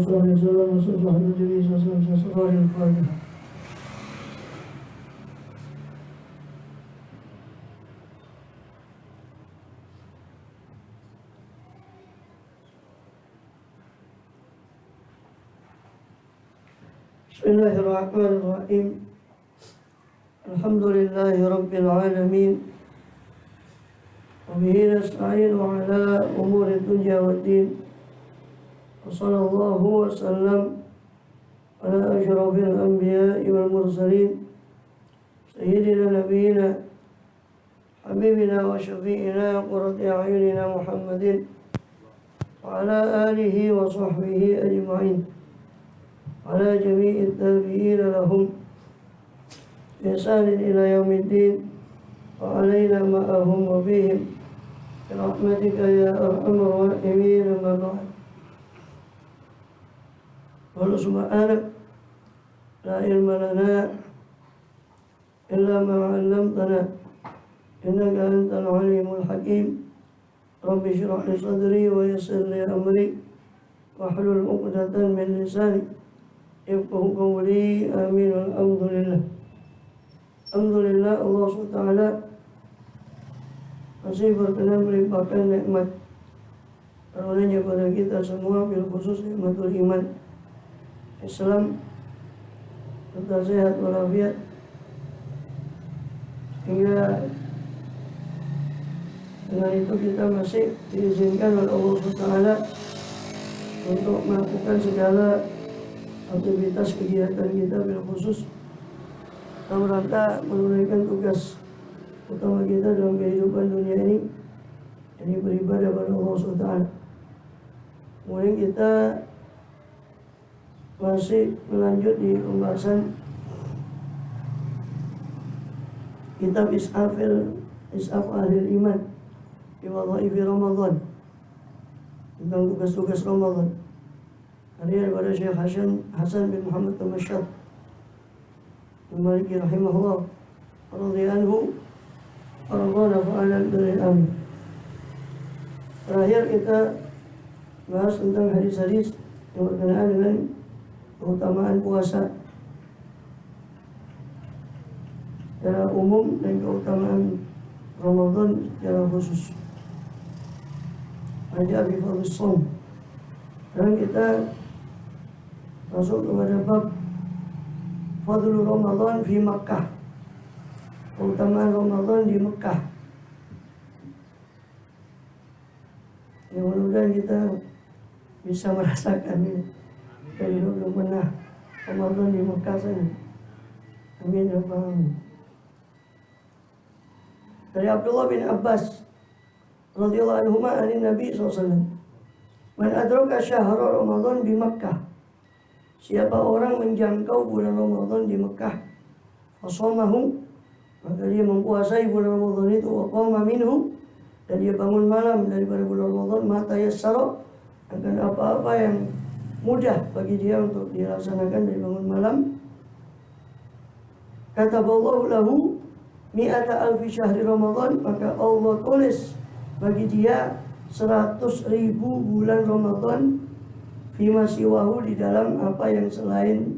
صلى الله عليه وسلم وصلى النبي صلى الله عليه وسلم. Bismillahirrahmanirrahim. Alhamdulillahi Rabbil Alamin. Wa bihi nasta'inu ala umuri dunya waddin. Wa sallallahu wa sallam ala ashrafil anbiya'i wal mursalin sayyidina nabiyina habibina wa syafi'ina qurrati a'yunina Muhammadin wa ala alihi wa sahbihi ajma'in. على جميع التابعين لهم بإحسان إلى يوم الدين وعلينا معهم وبهم برحمتك يا أرحم الراحمين. أما بعد. قال سبحانه لا علم لنا إلا ما علمتنا إنك أنت العليم الحكيم. رب اشرح لي صدري ويسر لي أمري واحلل عقدة من لساني yafqahu qawli. Amin. Alhamdulillah. Alhamdulillah, Allah SWT masih berkenan melimpahkan nikmat karunia pada kita semua, bil khusus nikmatul iman, Islam, serta sehat walafiat, hingga dengan itu kita masih diizinkan oleh Allah SWT untuk melakukan segala aktivitas kegiatan kita, bil khusus dalam rangka menunaikan tugas utama kita dalam kehidupan dunia ini, ini beribadah pada Allah SWT. Kemudian kita masih melanjut di pembahasan kitab Is'af Ahlil Iman fi Wadhaifi Ramadan, tentang tugas-tugas Ramadan, karya daripada Syekh Hasan bin Muhammad Al-Mashhad Al-Maliki rahimahullah radhiyallahu anhu fa'ala bil amin. Terakhir kita bahas tentang hadis-hadis yang berkenaan dengan keutamaan puasa secara umum dan keutamaan Ramadan secara khusus. Aja bi fadhis shaum. Dan kita masuk kepada bab Fadlul Ramadan fi Makkah, keutamaan Ramadan di Mekah. Yang mudah-mudahan kita bisa merasakan ini. Kita belum pernah Ramadan di Mekah saja. Amin ya Rabbal alamin. Dari Abdullah bin Abbas radhiyallahu anhuma an Nabi sallallahu alaihi wasallam, man adraka syahra Ramadan di Makkah, siapa orang menjangkau bulan Ramadan di Mekah, fasamahu, maka dia mempuasai bulan Ramadan itu, wa qama minhu, dan dia bangun malam daripada bulan Ramadan, mata yassara, akan apa-apa yang mudah bagi dia untuk dilaksanakan dari bangun malam, kataballahu lahu mi'ata alfi syahri Ramadan, maka Allah tulis bagi dia 100.000 bulan Ramadan fima siwahu, di dalam apa yang selain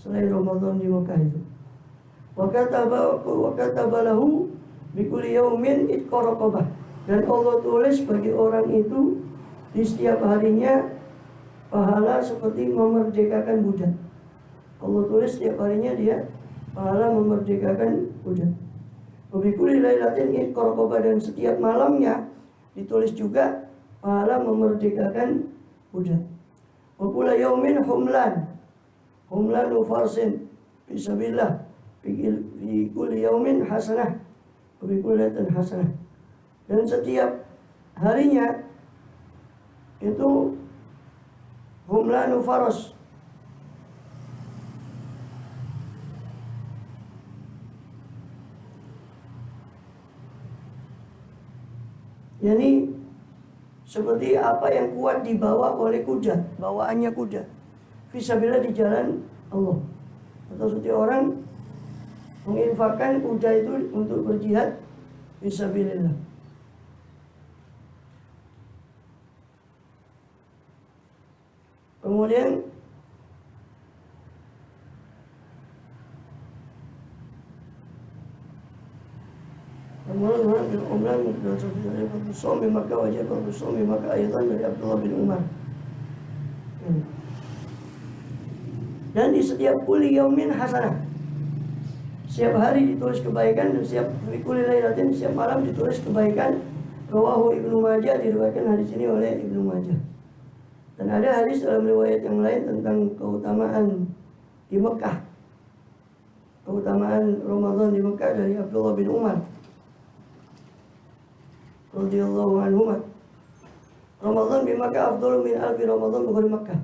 Ramadan di Mekah itu. Wa kataba lahu bi kulli yaumin itqa raqabah, dan Allah tulis bagi orang itu di setiap harinya pahala seperti memerdekakan budak. Allah tulis setiap harinya dia pahala memerdekakan budak. Wa bi kulli lailatin itqa raqabah, dan setiap malamnya ditulis juga pahala memerdekakan budak. Wa kullu yaumin humlan farsin fisabilillah, fi kulli yaumin hasanah wa fi kulli lailatin hasanah, dan setiap harinya itu humlanu faras, yakni seperti apa yang kuat dibawa oleh kuda, bawaannya kuda, fisabilillah, di jalan Allah. Atau seperti orang menginfakkan kuda itu untuk berjihad fisabilillah. Kemudian maka wajib maka ayatan dari Abdullah bin Umar. Dan di setiap kuli yaumin hasanah, setiap hari ditulis kebaikan, dan setiap kuli lailatin, setiap malam ditulis kebaikan. Rawahu Ibnu Majah, diriwayatkan hadis ini oleh Ibnu Majah. Dan ada hadis dalam riwayat yang lain tentang keutamaan di Mekah, keutamaan Ramadan di Mekah dari Abdullah bin Umar radhiyallahu anhu. Ramadan di Mekah afdalu min alfi Ramadan di Mekah.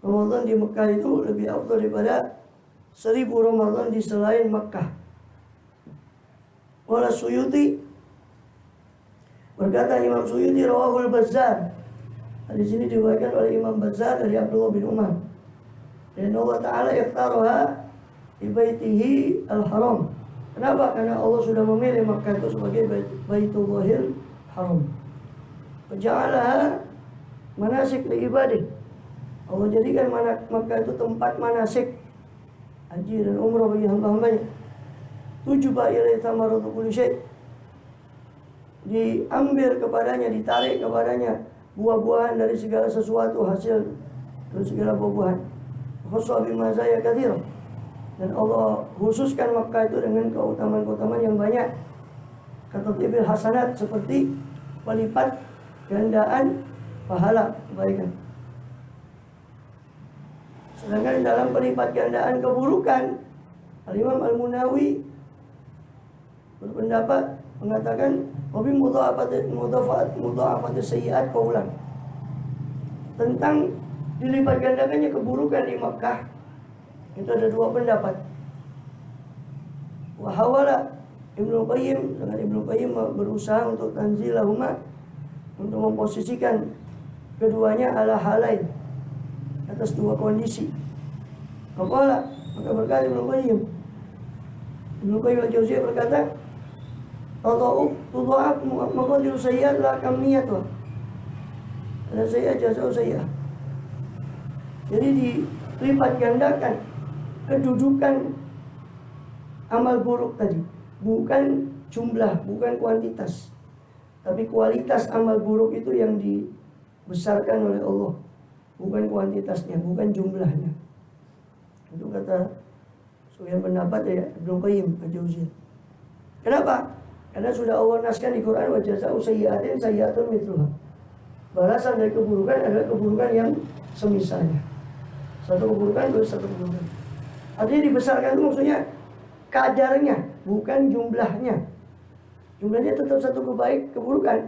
Ramadan di Mekah itu lebih afdal daripada 1000 Ramadan di selain Mekah. Wala Suyuti, berkata Imam Suyuti, rawahul Bazzar, hadis ini diriwayatkan oleh Imam Bazzar dari Abdullah bin Umar. Dan Allah Ta'ala ikhtaroha di baitihi al-haram. Kenapa? Karena Allah sudah memilih Makkah itu sebagai Baitullahil Haram. Ja'alaha manasik li ibadah. Allah jadikan Makkah itu tempat manasik haji dan umrah bagi hamba-hambanya. Tujuba ilaihi thamaratu kulli syai', diambil kepadanya, ditarik kepadanya buah-buahan dari segala sesuatu, hasil dari segala buah-buahan. Khusus bimazaya katsira, dan Allah khususkan Makkah itu dengan keutamaan-keutamaan yang banyak. Kata Ibil Hasanat, seperti pelipat gandaan pahala kebaikan. Sedangkan dalam pelipat gandaan keburukan, Al-Imam Al-Munawi berpendapat mengatakan wabi mudha'afat sayyi'at qaulan, tentang dilipat gandakannya keburukan di Makkah. Itu ada dua pendapat. Wa hawala Ibnu Qayyim, dengan Ibnu Qayyim berusaha untuk tanzilahuma, untuk memposisikan keduanya ala halain, atas dua kondisi. Maka berkata Ibnu Qayyim al-Jauziyah berkata, tudha'af maqadir sayyi'at la kamiyatun. Ada sayyi'at jaza'u sayyi'ah. Jadi dilipat gandakan kedudukan amal buruk tadi, bukan jumlah, bukan kuantitas, tapi kualitas amal buruk itu yang dibesarkan oleh Allah, bukan kuantitasnya, bukan jumlahnya. Itu kata sebagian pendapat ya Ibnu Qayyim al-Jauziyah. Kenapa? Karena sudah Allah naskan di Quran, wa jazaa'u sayyi'atin sayyi'atun mithluha. Balasan dari keburukan adalah keburukan yang semisalnya. Satu keburukan terus satu keburukan. Artinya dibesarkan itu maksudnya kadarnya, bukan jumlahnya. Jumlahnya tetap satu keburukan,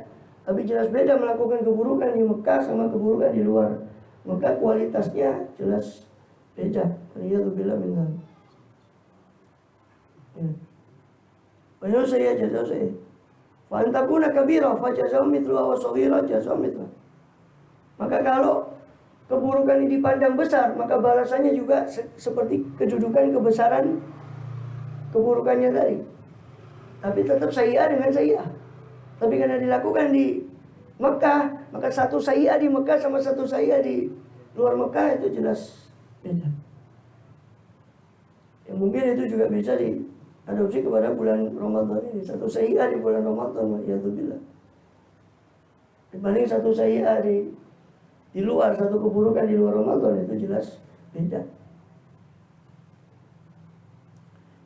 tapi jelas beda melakukan keburukan di Mekah sama keburukan di luar Mekah, kualitasnya jelas beda. Waliyadzubillah min dzalik. Padahal saya jazau saya. Fa antakuna kabira fa jazau mithlu wa shaghira jazau mithlu. Maka kalau keburukan ini dipandang besar, maka balasannya juga seperti kedudukan kebesaran keburukannya tadi. Tapi tetap sayyi'ah dengan sayyi'ah. Tapi karena dilakukan di Mekah, maka satu sayyi'ah di Mekah sama satu sayyi'ah di luar Mekah itu jelas beda. Yang mungkin itu juga bisa diadopsi kepada bulan Ramadan ini. Satu sayyi'ah di bulan Ramadan, waliyadzubillah, dibanding satu sayyi'ah di luar, satu keburukan di luar Ramadan, itu jelas beda.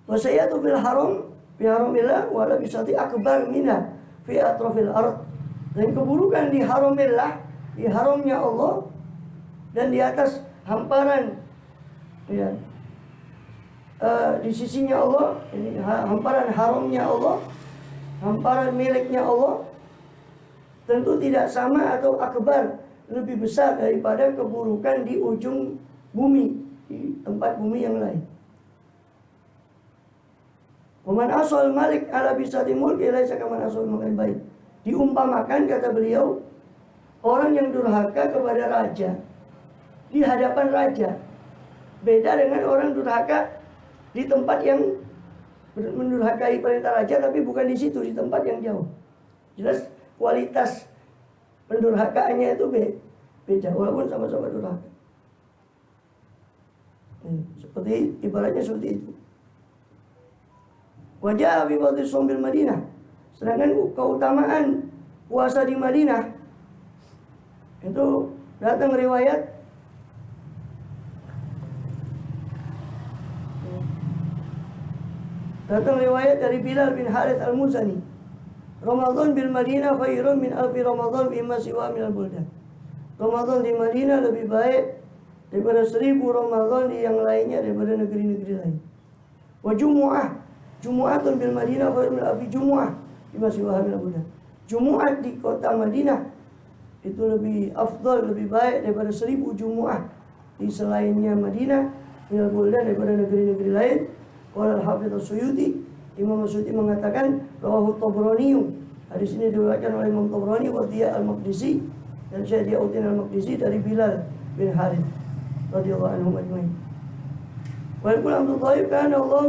Wasayyi'atu fil haram fi haramillah wala bisati akbar minha fi atrafil ard. Dan keburukan di haramillah, di haramnya Allah, dan di atas hamparan ya, di sisinya Allah, ini hamparan haramnya Allah, hamparan miliknya Allah, tentu tidak sama atau akbar, lebih besar daripada keburukan di ujung bumi, di tempat bumi yang lain. Waman asal malik ala bisati mulki laisa kaman asal makan baik. Diumpamakan, kata beliau, orang yang durhaka kepada raja di hadapan raja beda dengan orang durhaka di tempat yang mendurhakai perintah raja, tapi bukan di situ, di tempat yang jauh. Jelas kualitas pendurhakaannya itu beda, walaupun sama-sama durhaka. Seperti ibaratnya seperti itu. Wajah fi fadli shaumil Madinah. Sedangkan keutamaan puasa di Madinah itu datang riwayat dari Bilal bin Harith al-Muzani. Ramadan bil Madinah khairun min alfi Ramadan bima siwa minal buldan. Ramadan di Madinah lebih baik daripada 1000 Ramadan di yang lainnya daripada negeri-negeri lain. Wa Jumu'atun bil Madinah khairun min alfi Jumu'ah bima siwa minal buldan. Jumu'at di kota Madinah itu lebih afdal, lebih baik daripada 1000 Jumu'ah di selainnya Madinah minal buldan daripada negeri-negeri lain. Qala al-Hafidz as-Suyuti, Imam As-Suyuti mengatakan rawahu Tabrani. Hadis ini diriwayatkan oleh Imam Tabrani wa Diya al-Maqdisi dan Syekh Diauddin al-Maqdisi dari Bilal bin Harith radhiyallahu anhu ajmain. Wa yaqul Abdul Thayyib kana Allah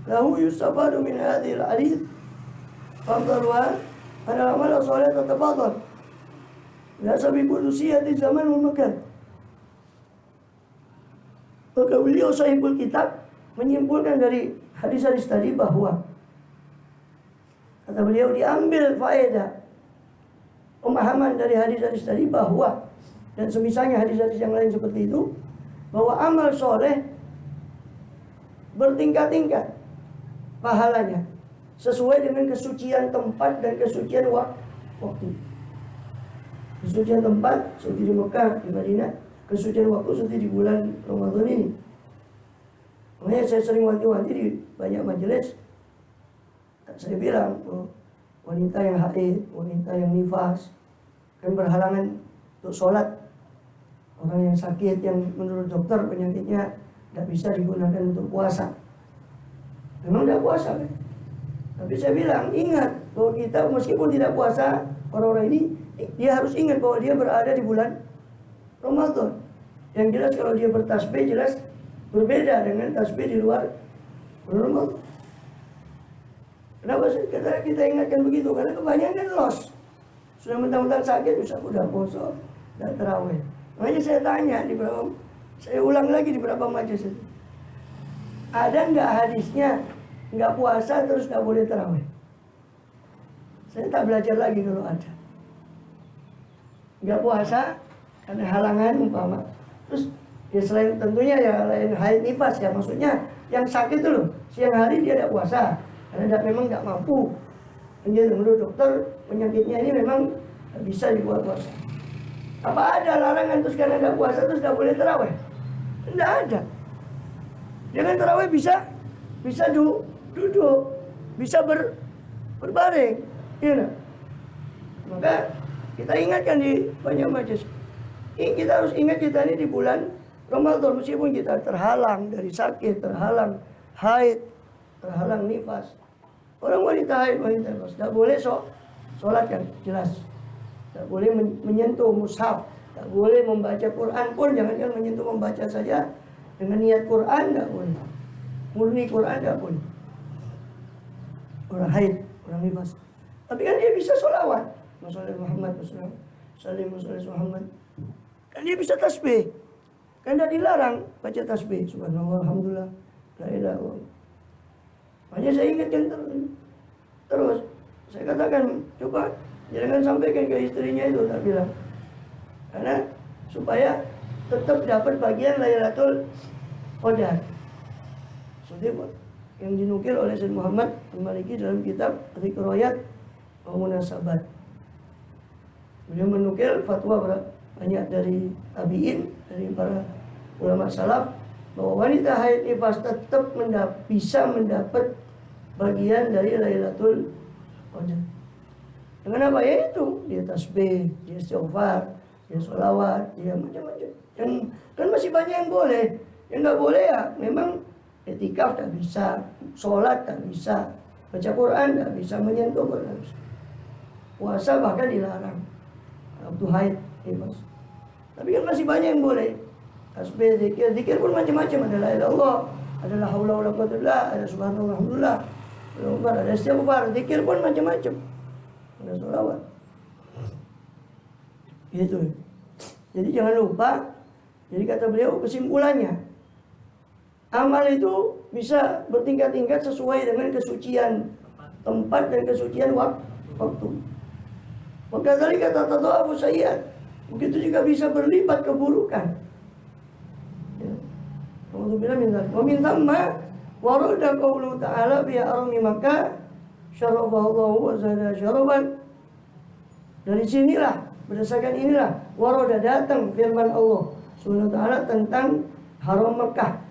lahu yustafadu min hadhihi al-hadits fadluha ana amal salih tatafadhal la sabibu nusiyati zaman wa makan. Maka beliau sahibul kitab menyimpulkan dari hadis-hadis tadi bahwa kata beliau diambil faedah pemahaman dari hadis-hadis tadi bahwa dan semisalnya hadis-hadis yang lain seperti itu bahwa amal soleh bertingkat-tingkat pahalanya sesuai dengan kesucian tempat dan kesucian waktu. Kesucian tempat seperti di Mekah, di Madinah, kesucian waktu seperti di bulan Ramadan ini. Makanya saya sering wanti-wanti di banyak majelis. Saya bilang, wanita yang haid, wanita yang nifas kan berhalangan untuk sholat. Orang yang sakit, yang menurut dokter penyakitnya tidak bisa digunakan untuk puasa. Memang tidak puasa kan? Tapi saya bilang, ingat bahwa kita meskipun tidak puasa, orang-orang ini dia harus ingat bahwa dia berada di bulan Ramadan. Yang jelas kalau dia bertasbih jelas berbeda dengan tasbih di luar Ramadan. Kenapa kita ingatkan begitu? Karena kebanyakan loss. Sudah mentang-mentang sakit bisa udah puasa, udah tarawih. Makanya saya tanya saya ulang lagi di beberapa majelis itu. Ada nggak hadisnya nggak puasa terus nggak boleh tarawih? Saya tak belajar lagi kalau ada. Nggak puasa karena halangan umpama. Terus ya selain tentunya ya lain haid nifas ya, maksudnya yang sakit itu loh siang hari dia tidak puasa karena memang tidak mampu. Menjadi menurut dokter penyakitnya ini memang tidak bisa dibuat puasa. Apa ada larangan terus karena tidak puasa terus tidak boleh tarawih? Tidak ada. Dengan tarawih bisa duduk, bisa berbaring, ya. Maka kita ingatkan di banyak majelis. Kita harus ingat kita ini di bulan Ramadan, meskipun kita terhalang dari sakit, terhalang haid, terhalang nifas. Orang wanita haid, wanita nifas tidak boleh sholat yang jelas. Tidak boleh menyentuh mushaf, tidak boleh membaca Quran pun, jangankan menyentuh membaca saja dengan niat Quran tidak boleh. Murni Quran tidak boleh. Orang haid, orang nifas. Tapi kan dia bisa sholawat. Masalih Muhammad, Salim Muhammad. Kan dia bisa tasbih. Kan tidak dilarang baca tasbih. Subhanallah, alhamdulillah, la ilaha illallah. Makanya saya ingatkan terus. Saya katakan, coba jangan sampaikan ke istrinya itu, tak bilang. Karena supaya tetap dapat bagian Lailatul Qadar. Seperti yang dinukil oleh Sayyid Muhammad Al-Maliki dalam kitab Riqroyat wa Munasabat. Beliau menukil fatwa banyak dari tabi'in, dari para ulama salaf, bahwa wanita haid nifas tetap bisa mendapat bagian dari Lailatul Qadar. Dengan apa? Ya itu, dia tasbih, dia istighfar, dia sholawat, dia macam-macam. Yang kan masih banyak yang boleh. Yang nggak boleh ya memang etikaf tak bisa, sholat tak bisa, baca Quran tak bisa, menyentuh Quran. Puasa bahkan dilarang. Waktu haid nifas. Tapi kan masih banyak yang boleh. Tasbih, zikir pun macam-macam. Ada la ilaha illallah, ada la haula wala quwwata illa billah, ada subhanallah, alhamdulillah, ada istighfar, zikir pun macam-macam. Ada sholawat. Gitu. Jadi jangan lupa. Jadi kata beliau kesimpulannya, Amal itu bisa bertingkat-tingkat sesuai dengan kesucian tempat dan kesucian waktu. Maka tadi kata tadhafu sayyi'at, begitu juga bisa berlipat keburukan. Ya. Alhamdulillah min dzalik. Wa min thamma warada qauluhu ta'ala bi arami Makkah syarafahu wa zada syaraban. Dari sinilah, berdasarkan inilah warada datang firman Allah Subhanahu wa taala tentang haram Makkah.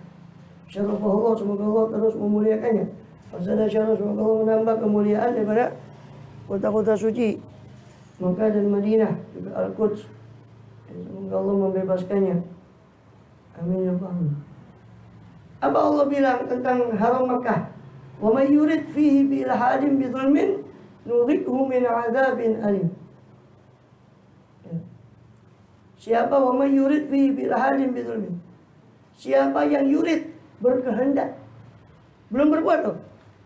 Syarafahu, semoga Allah terus memuliakannya. Wa zada syaraf, semoga Allah menambah kemuliaan daripada kota-kota suci Makkah dan Madinah, juga Al-Quds. Semoga Allah membebaskannya. Amin ya Allah. Apa Allah bilang tentang haram Makkah? Wa may yurid fihi bi ilhadin bi dzulmin nudhiqhu min 'adzabin alim. Siapa wa may yurid fihi bi ilhadin bi dzulmin? Siapa yang yurid, berkehendak, belum berbuat loh,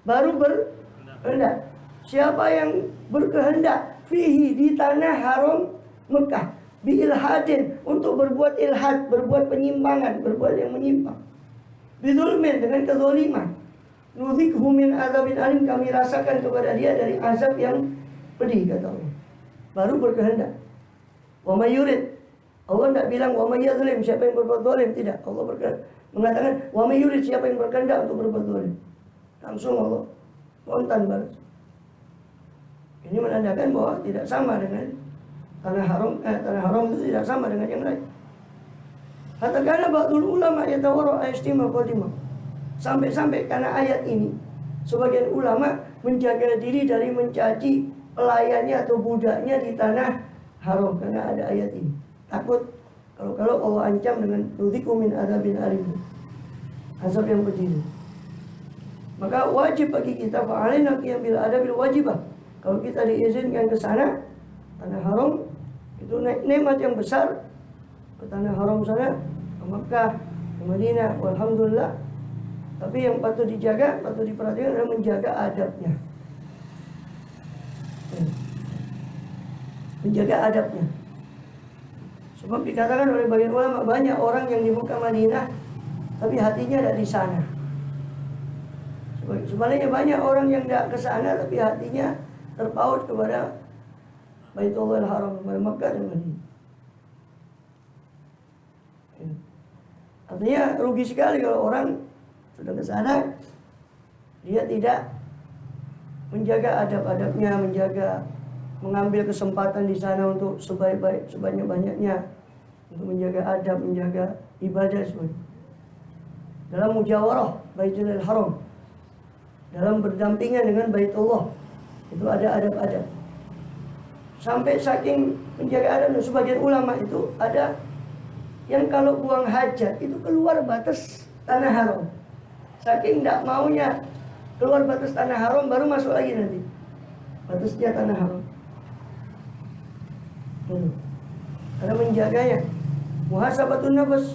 baru berkehendak. Siapa yang berkehendak fihi, di tanah haram Mekah, bi ilhadin, untuk berbuat ilhad, berbuat penyimpangan, berbuat yang menyimpang, bidzulmin, dengan kezaliman, nudhiqhu min adzabin alim, kami rasakan kepada dia dari azab yang pedih, kata Allah. Baru berkehendak. Wa may yurid, Allah tidak bilang wa may yadzlim, siapa yang berbuat zalim, tidak. Allah mengatakan wa may yurid, siapa yang berkehendak untuk berbuat zalim. Langsung Allah spontan balas. Ini menandakan bahwa tidak sama dengan tanah haram itu tidak sama dengan yang lain. Katakanlah ba'dul ulama yatawarra ayastima qadimah. Sampai-sampai karena ayat ini sebagian ulama menjaga diri dari mencaci pelayannya atau budaknya di tanah haram karena ada ayat ini. Takut kalau Allah ancam dengan nudhiqhu min adzabin alim, azab yang pedih. Maka wajib bagi kita fa'alaina qiyam bil adabil wajibah. Kalau kita diizinkan ke sana, tanah haram, itu nikmat yang besar. Ke tanah haram sana, ke Makkah, ke Madinah, walhamdulillah. Tapi yang patut dijaga, patut diperhatikan adalah menjaga adabnya. Menjaga adabnya. Sebab dikatakan oleh bagian ulama, banyak orang yang di Mekah Madinah tapi hatinya ada di sana. Sebaliknya banyak orang yang tidak ke sana tapi hatinya terpaut kepada Baitullahil Haram, kepada Mekah dan Madinah. Artinya rugi sekali kalau orang sudah ke sana dia tidak menjaga adab-adabnya, mengambil kesempatan di sana untuk sebanyak-banyaknya untuk menjaga adab, menjaga ibadah semuanya. Dalam mujawarah Baitullahil Haram, dalam berdampingan dengan Baitullah, itu ada adab-adab. Sampai saking menjaga adab, sebagian ulama itu ada yang kalau buang hajat itu keluar batas tanah haram. Saking tidak maunya keluar batas tanah haram, baru masuk lagi nanti batasnya tanah haram. Karena menjaganya. Muhasabatun nafas,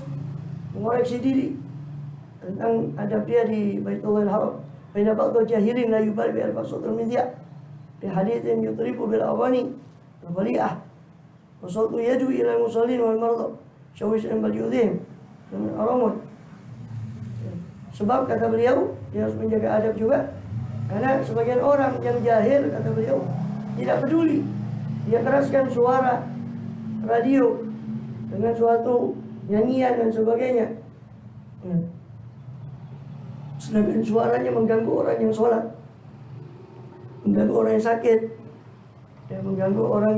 mengoreksi diri tentang adab dia di Baitullahil Haram. Baina ba'd jahilin la yubal bi al-fasul midya bi hadithin yutribu bil awani wali'ah wa sawtu yadu ila musallin wal marda syawish an bal yudhim min aramun. Sebab kata beliau dia harus menjaga adab juga, karena sebagian orang yang jahil, kata beliau, tidak peduli, dia keraskan suara radio dengan suatu nyanyian dan sebagainya, sedangkan suaranya mengganggu orang yang sholat, mengganggu orang yang sakit, dan mengganggu orang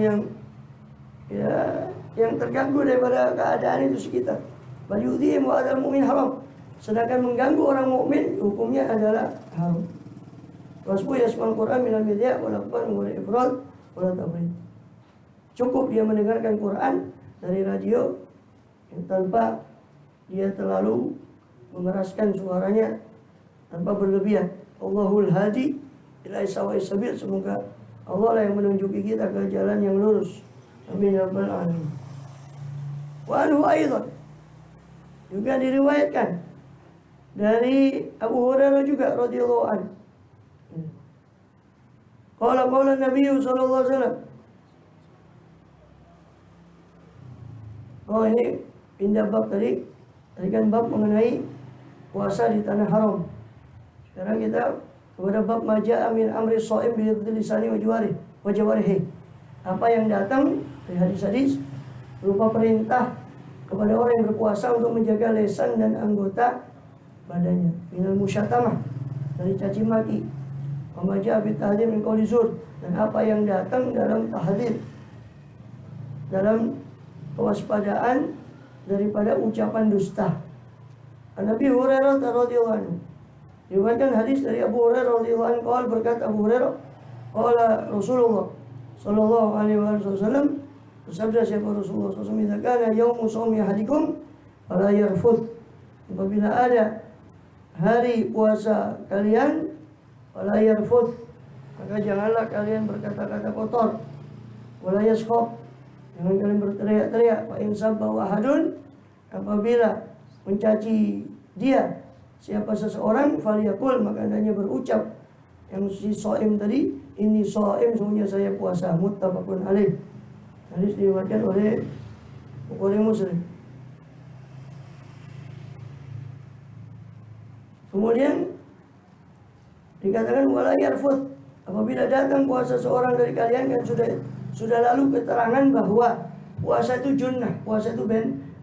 yang terganggu daripada keadaan itu sekitar. Bal yudhim wa adal mu'min haram, sedangkan mengganggu orang mukmin hukumnya adalah haram. Wasbu yasma'ul Qur'an minal bidya wal aqban wal ifrad wal tafrid. Cukup dia mendengarkan Quran dari radio tanpa dia terlalu mengeraskan suaranya, tanpa berlebihan. Allahul hadi ila sawa'is sabil, semoga Allah lah yang menunjuki kita ke jalan yang lurus. Amin ya rabbal alamin. Wa anhu aidan, juga diriwayatkan dari Abu Hurairah juga radhiyallahu anhu. Qala Nabi sallallahu alaihi wasallam. Oh, ini pindah bab tadi kan bab mengenai puasa di tanah haram. Sekarang kita kepada bab maja amin amri shaim bi lisani wa jawarihi. Apa yang datang dari hadis-hadis berupa perintah kepada orang yang berpuasa untuk menjaga lisan dan anggota badannya. Minal musyatamah, dari caci maki. Wa maja bi tahdzir min qouli zur, dan apa yang datang dalam tahdzir, dalam kewaspadaan daripada ucapan dusta. Nabi Hurairah radhiyallahu anhu, diriwayatkan hadis dari Abu Hurairah radhiyallahu anhu, qala, berkata Abu Hurairah, qala Rasulullah sallallahu alaihi wasallam, bersabda siapa Rasulullah SAW, "Idza kana yaumu shaumi ahadikum fala yarfuth." Apabila ada hari puasa kalian, fala yarfuth, maka janganlah kalian berkata-kata kotor. Wala yaskhab, jangan kalian berteriak-teriak. Fa in sabba ahadun, apabila mencaci dia siapa seseorang, faliyakul, maka hendaknya berucap yang si shaim tadi, ini shaim, sungguhnya saya puasa. Muttafaqun alaih. Hadis diriwayatkan oleh Bukhari Muslim. Kemudian dikatakan wala yarfuth, apabila datang puasa seorang dari kalian, kan sudah lalu keterangan bahwa puasa itu junnah, puasa itu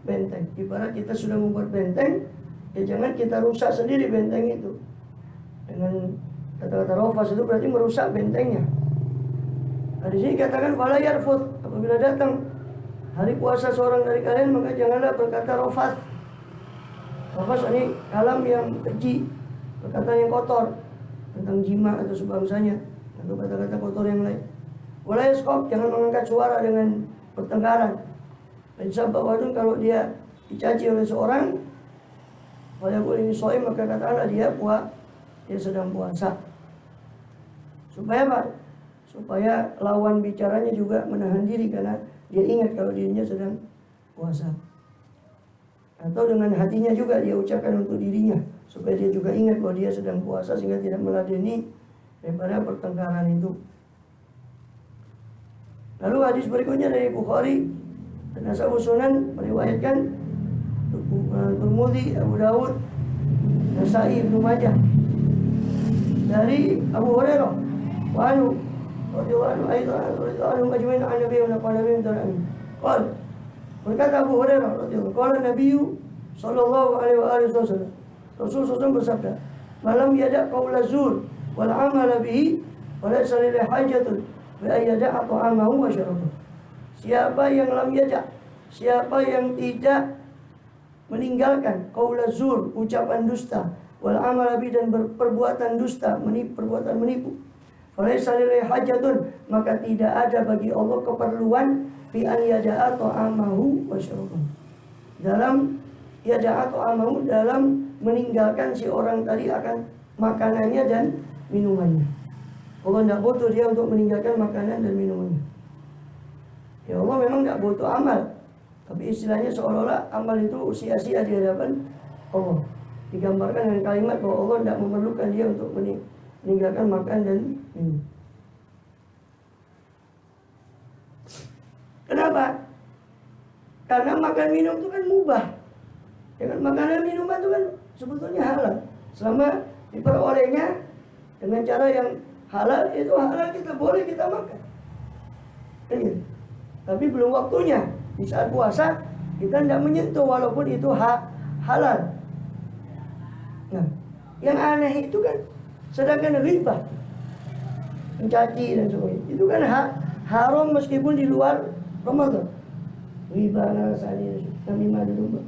benteng. Ibarat kita sudah membuat benteng, ya jangan kita rusak sendiri benteng itu. Dengan kata-kata rofas itu berarti merusak bentengnya. Nah, di sini katakan wala yarfuth, apabila datang hari puasa seorang dari kalian, maka janganlah berkata rofas. Rofas ini kalam yang keji, perkataan yang kotor tentang jima atau sebangsanya, atau kata-kata kotor yang lain. Wala yaskhab, jangan mengangkat suara dengan pertengkaran. Dan sahabat kalau dia dicaci oleh seorang, walaupun ini shaim, maka katakanlah dia sedang puasa. Supaya apa? Supaya lawan bicaranya juga menahan diri, karena dia ingat kalau dirinya sedang puasa. Atau dengan hatinya juga dia ucapkan untuk dirinya, supaya dia juga ingat bahwa dia sedang puasa, sehingga tidak meladeni daripada pertengkaran itu. Lalu hadis berikutnya dari Bukhari dan Ashabus Sunan meriwayatkan, Tirmidzi, Abu Dawud, Nasa'i, Ibnu Majah, dari Abu Hurairah wa anhu radhiyallahu anhu aidan majmu'in an Nabi wa qala Nabi qala, berkata Abu Hurairah radhiyallahu anhu, qala Nabi sallallahu alaihi wasallam, Rasul SAW bersabda, malam yada' qaula zur wal amala bihi wa laysa lillahi hajatun bi ayyada'a ta'amahu wa syarabahu. Siapa yang lam yada', siapa yang tidak meninggalkan qaula zur, ucapan dusta, wal amal bi, dan berperbuatan dusta, perbuatan menipu, falaysa lillahi hajatun, maka tidak ada bagi Allah keperluan fi an yada'a ta'amahu wa syarabahu, dalam yada'a ta'amahu, dalam meninggalkan si orang tadi akan makanannya dan minumannya. Allah tidak butuh dia untuk meninggalkan makanan dan minumannya. Ya Allah memang tidak butuh amal, tapi istilahnya seolah-olah amal itu sia-sia di hadapan Allah. Digambarkan dengan kalimat bahwa Allah tidak memerlukan dia untuk meninggalkan makan dan minum. Kenapa? Karena makan minum itu kan mubah. Dengan makanan minuman itu kan sebetulnya halal, selama diperolehnya dengan cara yang halal, itu halal, kita boleh kita makan. Gitu. Tapi belum waktunya. Di saat puasa kita tidak menyentuh walaupun itu halal. Nah, yang aneh itu kan, sedangkan riba, mencaci dan sebagainya, itu kan haram meskipun di luar Ramadan. Riba, narasani, namimah, domba,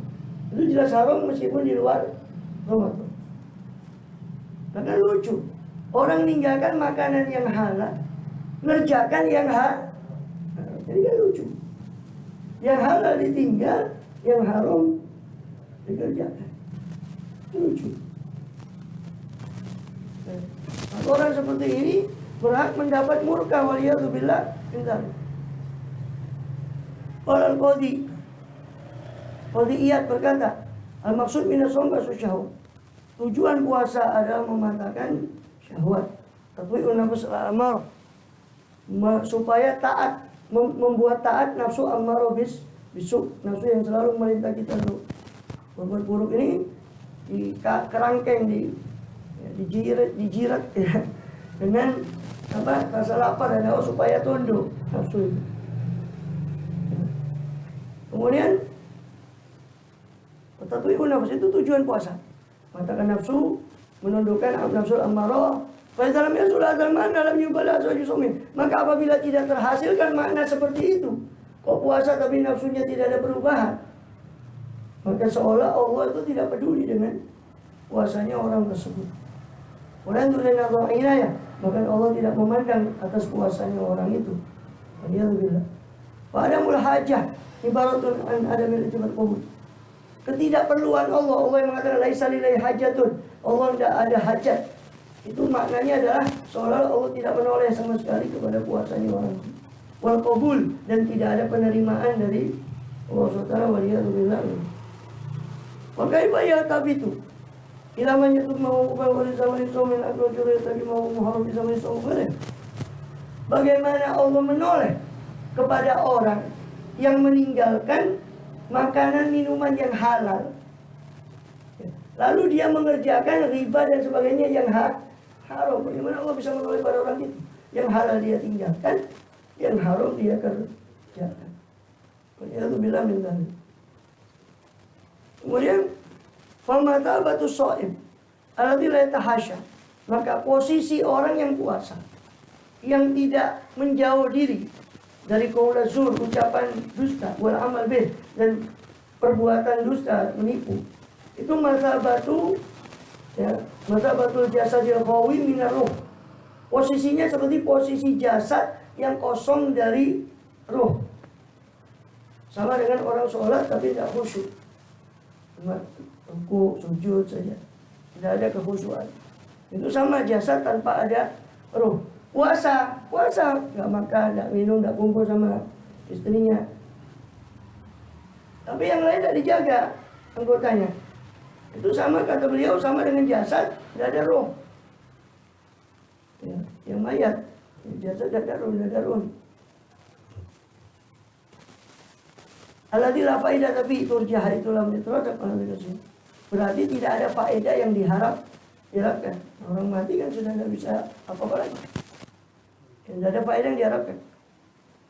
itu jelas haram meskipun di luar Ramadan. Karena lucu, orang meninggalkan makanan yang halal, mengerjakan yang haram. Jadi kan lucu. Yang halal ditinggal, yang haram dikerjakan. Lucu. Orang seperti ini berhak mendapat murka, waliyadzubillah min dzalik. Qala al-Qadhi Iyad berkata, al-maksud minas shaum kasus syahwat. Tujuan puasa adalah mematahkan syahwat. Tatwi'un nafs al-amarah, supaya taat, membuat taat nafsu ammarah bisu, nafsu yang selalu merintah kita untuk berbuat buruk ini, di kerangkeng, dijirat ya, dengan rasa lapar dan haus supaya tunduk nafsu itu. Kemudian tatwi'un nafs itu tujuan puasa. Mengatakan nafsu, menundukkan nafsu ammarah. Fa dalam yasul adzal makna dalam yubala suami. Maka apabila tidak terhasilkan makna seperti itu, kok puasa tapi nafsunya tidak ada perubahan, maka seolah Allah itu tidak peduli dengan puasanya orang tersebut. Kemudian untuk Allah ya, bahkan Allah tidak memandang atas puasanya orang itu. Alhamdulillah. Padamul hajah ibaratun an adamil itibat qabul. Ketidakperluan Allah yang mengatakan laisa lillahi hajatun. Allah tidak ada hajat. Itu maknanya adalah seolah Allah tidak menoleh sama sekali kepada puasanya orang itu. Wal qabul, dan tidak ada penerimaan dari Allah SWT. Waliyadzubillah. Maka ibayah tabitu ilaman YouTube mau wali zaman instrumen atau juri tadi mau muharram di zaman instrumen. Bagaimana Allah menoleh kepada orang yang meninggalkan makanan minuman yang halal, lalu dia mengerjakan riba dan sebagainya yang haram. Bagaimana Allah bisa menoleh pada orang itu? Yang halal dia tinggalkan, yang haram dia kerjakan. Waliyadzubillah min dzalik. Kemudian famatabatus shaim alladzi la yatahasya, maka posisi orang yang puasa yang tidak menjauh diri dari qaul zur, ucapan dusta, wal amal bih, dan perbuatan dusta, menipu, itu mazhabatu ya, mazhabatul jasadil qawi minar ruh. Posisinya seperti posisi jasad yang kosong dari ruh. Sama dengan orang sholat tapi tidak khusyuk, cuma ruku, sujud saja, tidak ada kekhusyuan. Itu sama jasad tanpa ada ruh. Puasa nggak makan, nggak minum, nggak kumpul sama istrinya, tapi yang lain tidak dijaga anggotanya. Itu sama, kata beliau, sama dengan jasad tidak ada ruh ya, yang mayat. Jasad tidak ada ruh. Alladzi la faidah tapi turjah, itulah menitrodak manusia. Berarti tidak ada faedah yang diharapkan. Orang mati kan sudah tidak bisa apa-apa lagi. Tidak ada faedah yang diharapkan.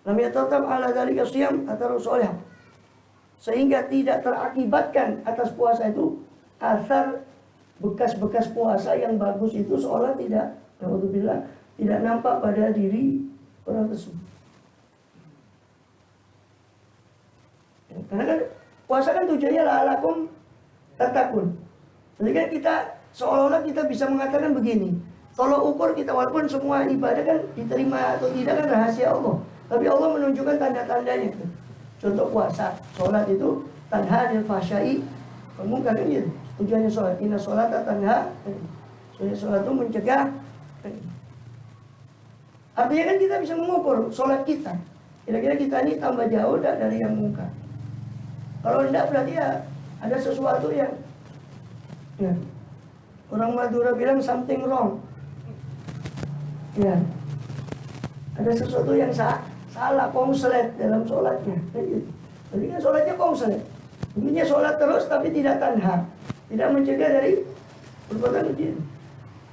Lam yatatab ala dzalika shiyam atau sholih, sehingga tidak terakibatkan atas puasa itu asar bekas-bekas puasa yang bagus itu, seolah tidak, naudzubillah, tidak nampak pada diri orang tersebut. Ya, karena kan puasa kan tujuannya la'alakum tattaqun. Jadi kan kita seolah-olah kita bisa mengatakan begini, tolok ukur kita, walaupun semua ibadah kan diterima atau tidak kan rahasia Allah, tapi Allah menunjukkan tanda-tandanya. Contoh puasa, sholat itu tanha 'anil fahsya'i wal munkar, ini tujuannya sholat. Inna sholata tanha, sholat itu mencegah. Artinya kan kita bisa mengukur sholat kita, kira-kira kita ini tambah jauh tidak dari yang mungkar. Kalau tidak berarti ya ada sesuatu yang ya, orang Madura bilang something wrong. Ya, ada sesuatu yang salah, konslet dalam sholatnya. Jadi kan sholatnya konslet. Intinya sholat terus tapi tidak tanha, tidak mencegah dari perbuatan keji.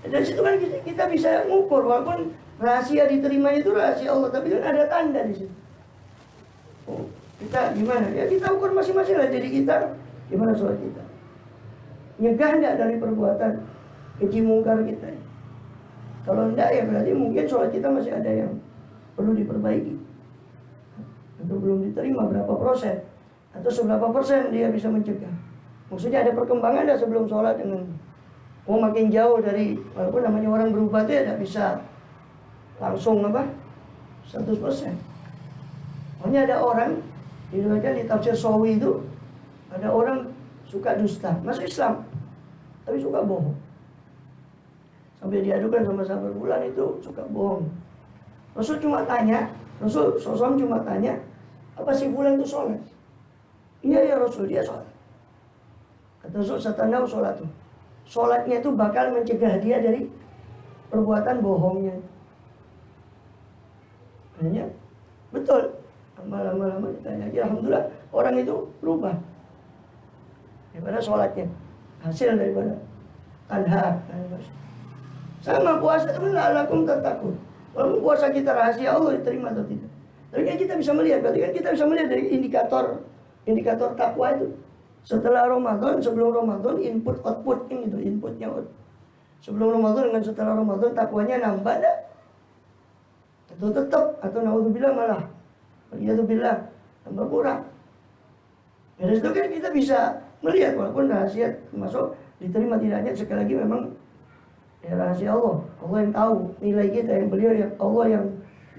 Dan situ kan kita bisa mengukur, walaupun rahasia diterima itu rahasia Allah, tapi kan ada tanda di situ. Oh, kita gimana? Ya kita ukur masing-masing lah. Jadi kita gimana sholat kita? Nyegah enggak dari perbuatan keji mungkar kita? Kalau enggak ya berarti mungkin sholat kita masih ada yang perlu diperbaiki, atau belum diterima berapa persen, atau seberapa persen dia bisa mencegah. Maksudnya ada perkembangan dah sebelum sholat dengan makin jauh dari, walaupun namanya orang berubah itu ya tidak bisa langsung 100%. Makanya ada orang di tafsir Sawi itu, ada orang suka dusta, masuk Islam tapi suka bohong. Sampai diadukan sama sahabat, bulan itu suka bohong. Rasul cuma tanya, Rasul sosok cuma tanya, apa sih bulan itu sholat? Iya ya Rasul, dia sholat. Kata Rasul, satanau sholat tuh. Sholatnya itu bakal mencegah dia dari perbuatan bohongnya. Hanya betul. Lama-lama ditanya, alhamdulillah orang itu berubah daripada sholatnya. hasil daripada tanha. Sama puasa itu la'allakum tattaqun. Walaupun puasa kita rahasia, Allah diterima atau tidak. Tapi kan kita bisa melihat, berarti kan kita bisa melihat dari indikator takwa itu. Setelah Ramadan, sebelum Ramadan, input output ini tuh, inputnya sebelum Ramadan dengan setelah Ramadan takwanya nambah dah? Atau tetap, atau naudzubillah malah waliyadzubillah tambah kurang. Dari situ kan kita bisa melihat, walaupun rahasia termasuk diterima tidaknya, sekali lagi memang ya rahasia Allah. Allah yang tahu nilai kita, yang beliau yang Allah yang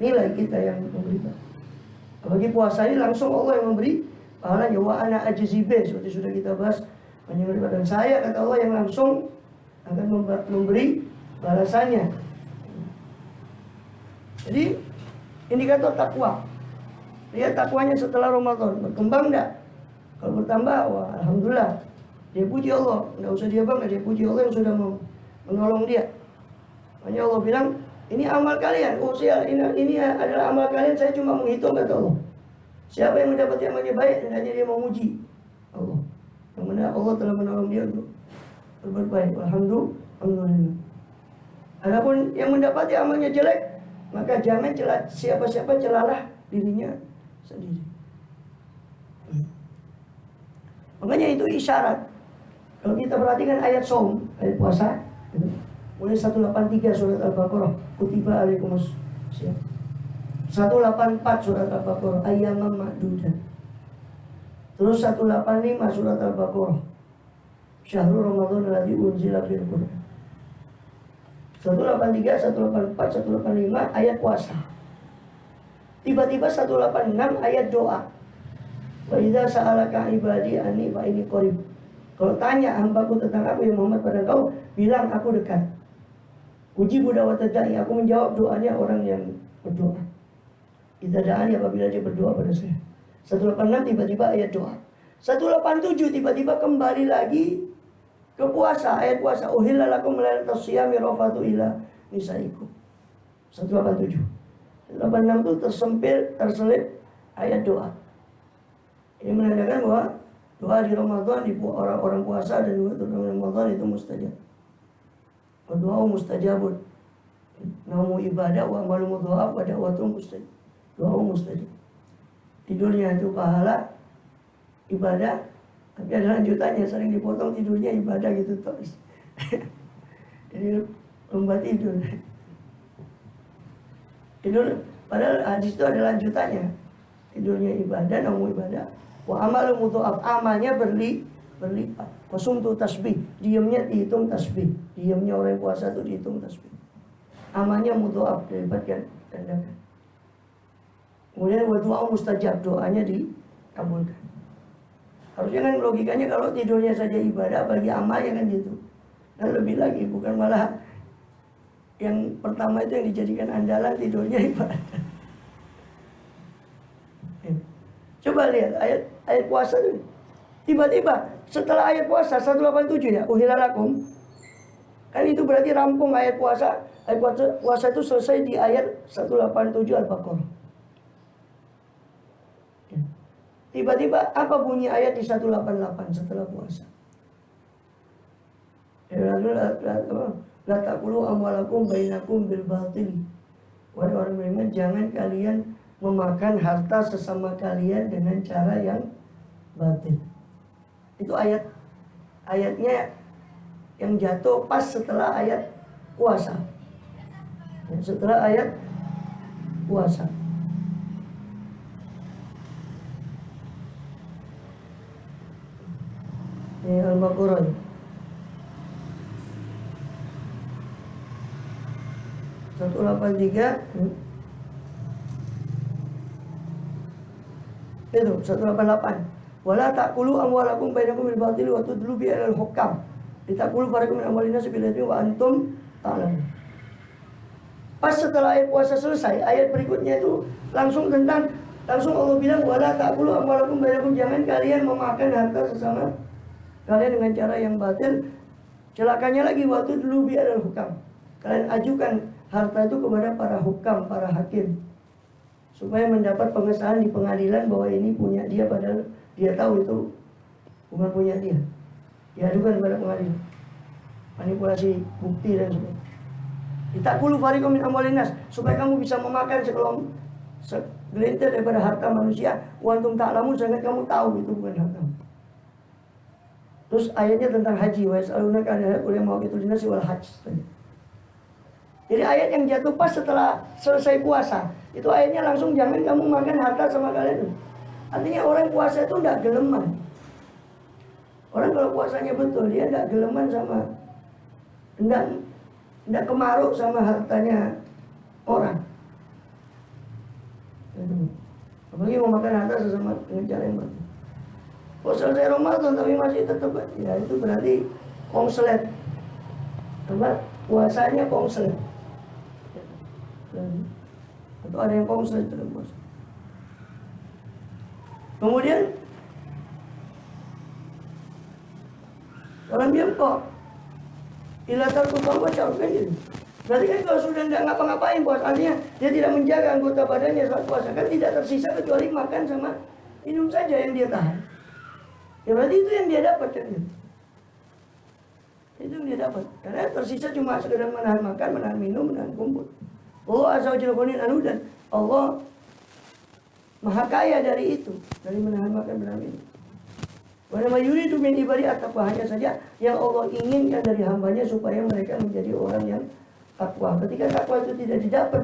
nilai kita yang memberikan. Bagi puasa ini langsung Allah yang memberi pahalanya. Wa ana ajzibe, seperti sudah kita bahas banyak kali. Dan saya, kata Allah, yang langsung akan memberi balasannya. Jadi indikator takwa. Lihat takwanya setelah Ramadan berkembang enggak? Kalau bertambah, wah alhamdulillah. Dia puji Allah, enggak usah dia bangga, dia puji Allah yang sudah menolong dia. Makanya Allah bilang, ini amal kalian. Oh ini adalah amal kalian, saya cuma menghitung, kata Allah. Siapa yang mendapati amalnya baik, hendaknya dia memuji Allah. Yang mana Allah telah menolong dia untuk berbuat baik. Alhamdulillah. Adapun yang mendapati amalnya jelek, maka jangan siapa-siapa celalah dirinya sendiri. Makanya itu isyarat. Kalau kita perhatikan ayat saum, ayat puasa, mulai 183 surat Al-Baqarah, kutiba alaikumus syiyam. 184 surat Al-Baqarah, ayyaman ma'dudah. Terus 185 surat Al-Baqarah, syahrul Ramadan alladzi unzila fil Qur'an. 183, 184, 185 ayat puasa. Tiba-tiba 186 ayat doa. Wa idza sa'alaka ibadi anni fa inni qarib. Kalau tanya hambaku tentang aku yang Muhammad pada kau, bilang aku dekat. Ujibu da'watad da'i, aku menjawab doanya orang yang berdoa. Idza da'ani, apabila dia berdoa pada saya. 186 tiba-tiba ayat doa. 187 tiba-tiba kembali lagi ke puasa, ayat puasa. Uhilla lakum lailatas syiyami rafatu ila nisaikum. 187. 186 itu terselip ayat doa. Ini menandakan bahwa doa di Ramadan, di orang-orang puasa dan juga terutama Ramadan itu mustajab. Doa mustajabun. Namu ibadah wa amalu mudha'af wa da'watu mustajab. Doa mustajab. Tidurnya itu pahala ibadah, tapi ada lanjutannya, sering dipotong tidurnya ibadah gitu terus. Ini lomba tidur. Tidur, padahal hadis itu ada lanjutannya. Tidurnya ibadah, namu ibadah. Wa amalu mudha'af, amalnya berlipat. Wasumtu tasbih, diamnya dihitung tasbih. Diamnya orang puasa itu dihitung tasbih. Amalnya mudha'af, dilipatkan gandakan. Kemudian wa du'a mustajab, doanya dikabulkan. Harusnya kan logikanya kalau tidurnya saja ibadah, bagi amalnya kan gitu. Dan lebih lagi, bukan malah yang pertama itu yang dijadikan andalan, tidurnya ibadah. Coba lihat ayat puasa itu. Tiba-tiba setelah ayat puasa 187 ya, uhilla lakum. Kan itu berarti rampung ayat puasa. Ayat puasa itu selesai di ayat 187 Al-Baqarah. Tiba-tiba apa bunyi ayat di 188 setelah puasa? La taqulu amwalakum bainakum bil batil. Wahai orang beriman, jangan kalian memakan harta sesama kalian dengan cara yang batil. Itu ayatnya yang jatuh pas setelah ayat puasa. Setelah ayat puasa. Ini Al-Baqarah. Satu 183. Itu 188. Wala taqulu amwalakum bainakum bil batil wa tudlu bi al hukam. Ditaqulu farakum min amwalina sabilati wa antum ta'lamun. Pas setelah ayat puasa selesai, ayat berikutnya itu langsung Allah bilang wala taqulu amwalakum bainakum, jangan kalian memakan harta sesama kalian dengan cara yang batil. Celakanya lagi wa tudlu bi al hukam. Kalian ajukan harta itu kepada para hukam, para hakim, supaya mendapat pengesahan di pengadilan bahwa ini punya dia, padahal dia tahu itu bukan punya dia. diadukan kepada pengadilan, manipulasi bukti dan sebagainya. Ditakulu fariqum min amwalin nas, supaya kamu bisa memakan segelintir daripada harta manusia. Wa antum ta'lamun, sangat kamu tahu itu bukan harta. Terus ayatnya tentang haji, wa yas'alunaka 'anil qul mawaqitul linnasi wal hajj. Jadi ayat yang jatuh pas setelah selesai puasa, itu ayatnya langsung jangan kamu makan harta sama kalian. Artinya orang puasa itu enggak geleman. Orang kalau puasanya betul, dia enggak geleman sama, enggak kemaruk sama hartanya orang. Apalagi mau makan harta sesama dengan cara yang betul. Kalau selesai Ramadan tapi masih tetap, ya itu berarti kongslet. Puasanya kongslet. Atau ada yang kongslet dalam puasa. Kemudian orang diam kok ilatar kutang baca kan gitu. Berarti kan kalau sudah tidak ngapa-ngapain puasa, artinya dia tidak menjaga anggota badannya saat puasa, kan tidak tersisa kecuali makan sama minum saja yang dia tahan. Ya berarti itu yang dia dapat kan gitu. Itu yang dia dapat. Karena tersisa cuma sekedar menahan makan, menahan minum, menahan kumpul. Allah azza wa jalla qulin dan Allah maha kaya dari itu, dari menahan makan, menahan minum. Wa ma yuridu min ibadi at-taqwa, hanya saja yang Allah inginkan dari hambanya supaya mereka menjadi orang yang takwa. Ketika takwa itu tidak didapat